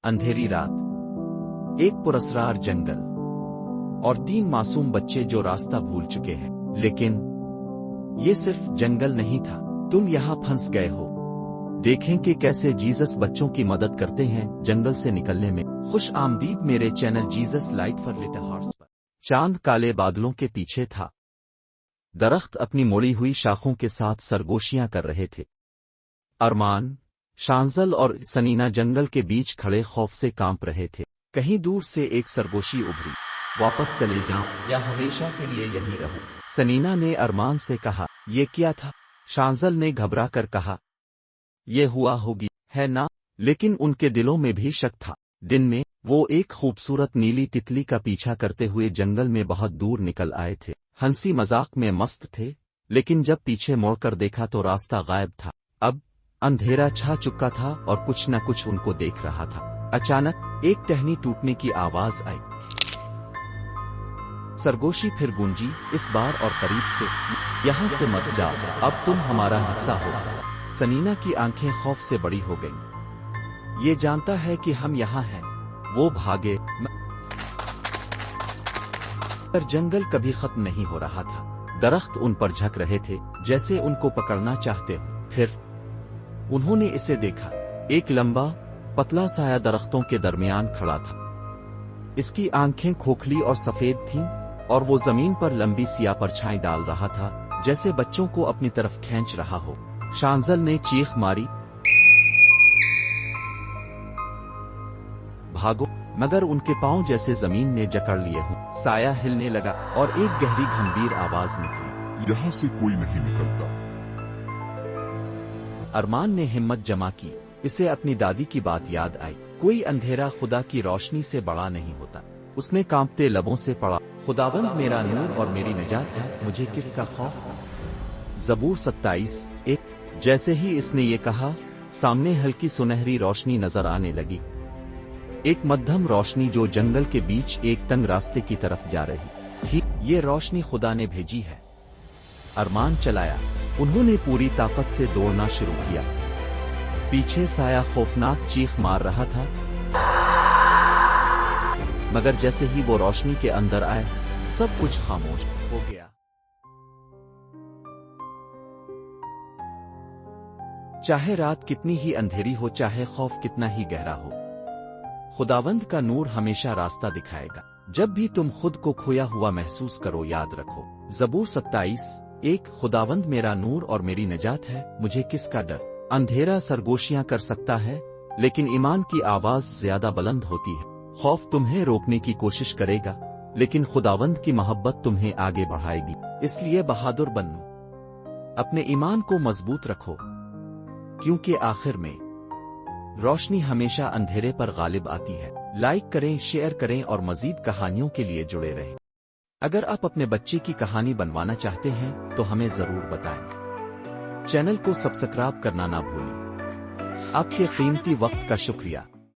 अंधेरी रात, एक पुरस्कार जंगल और 3 मासूम बच्चे जो रास्ता भूल चुके हैं। लेकिन ये सिर्फ जंगल नहीं था, तुम यहाँ फंस गए हो। देखें कि कैसे जीसस बच्चों की मदद करते हैं जंगल से निकलने में। खुश आमदीद मेरे channel Jesus light for little hearts पर। चांद काले बादलों के पीछे था। दरख्त अपनी मोड़ी हुई शाखों के साथ सरगोशियां कर रहे थे। अरमान, शांजल और सनीना जंगल के बीच खड़े खौफ से कांप रहे थे। कहीं दूर से एक सरगोशी उभरी। वापस चले जाओ या हमेशा के लिए यहीं रहो, सनीना ने अरमान से कहा। ये क्या था? शांजल ने घबरा कर कहा। ये हुआ होगी, है ना? लेकिन उनके दिलों में भी शक था। दिन में वो एक खूबसूरत नीली तितली का पीछा करते हुए जंगल में बहुत दूर निकल आए थे। हंसी मजाक में मस्त थे, लेकिन जब पीछे मुड़कर देखा तो रास्ता गायब था। अब अंधेरा छा चुका था और कुछ न कुछ उनको देख रहा था। अचानक एक टहनी टूटने की आवाज आई। सरगोशी फिर गूंजी, इस बार और करीब से। यहाँ से मत जाओ, अब तुम हमारा हिस्सा हो। सनीना की आंखें खौफ से बड़ी हो गईं। ये जानता है कि हम यहाँ हैं। वो भागे, पर जंगल कभी खत्म नहीं हो रहा था। दरख्त उन पर झक रहे थे, जैसे उनको पकड़ना चाहते हो। फिर उन्होंने इसे देखा। एक लंबा, पतला साया दरख्तों के दरमियान खड़ा था। इसकी आंखें खोखली और सफेद थीं, और वो जमीन पर लंबी सिया परछाई डाल रहा था, जैसे बच्चों को अपनी तरफ खींच रहा हो। शांजल ने चीख मारी, भागो! मगर उनके पांव जैसे जमीन ने जकड़ लिए हों। साया हिलने लगा और एक गहरी गंभीर आवाज निकली, यहाँ से कोई नहीं निकलता। अरमान ने हिम्मत जमा की। इसे अपनी दादी की बात याद आई। कोई अंधेरा खुदा की रोशनी से बड़ा नहीं होता। उसने कांपते लबों से पढ़ा, खुदावंद मेरा नूर और मेरी निजात है, मुझे किसका खौफ है। ज़बूर 27:1। जैसे ही इसने ये कहा, सामने हल्की सुनहरी रोशनी नजर आने लगी। एक मध्यम रोशनी जो जंगल के बीच एक तंग रास्ते की तरफ जा रही थी। ये रोशनी खुदा ने भेजी है। अरमान चलाया। उन्होंने पूरी ताकत से दौड़ना शुरू किया। पीछे साया खौफनाक चीख मार रहा था, मगर जैसे ही वो रोशनी के अंदर आए, सब कुछ खामोश हो गया। चाहे रात कितनी ही अंधेरी हो, चाहे खौफ कितना ही गहरा हो, खुदावंद का नूर हमेशा रास्ता दिखाएगा। जब भी तुम खुद को खोया हुआ महसूस करो, याद रखो, ज़बूर 27:1, खुदावंद मेरा नूर और मेरी निजात है, मुझे किसका डर। अंधेरा सरगोशियां कर सकता है, लेकिन ईमान की आवाज ज्यादा बुलंद होती है। खौफ तुम्हें रोकने की कोशिश करेगा, लेकिन खुदावंद की मोहब्बत तुम्हें आगे बढ़ाएगी। इसलिए बहादुर बनो, अपने ईमान को मजबूत रखो, क्योंकि आखिर में रोशनी हमेशा अंधेरे पर गालिब आती है। लाइक करें, शेयर करें और मजीद कहानियों के लिए जुड़े रहें। अगर आप अपने बच्चे की कहानी बनवाना चाहते हैं तो हमें जरूर बताएं। चैनल को सब्सक्राइब करना ना भूलें। आपके कीमती वक्त का शुक्रिया।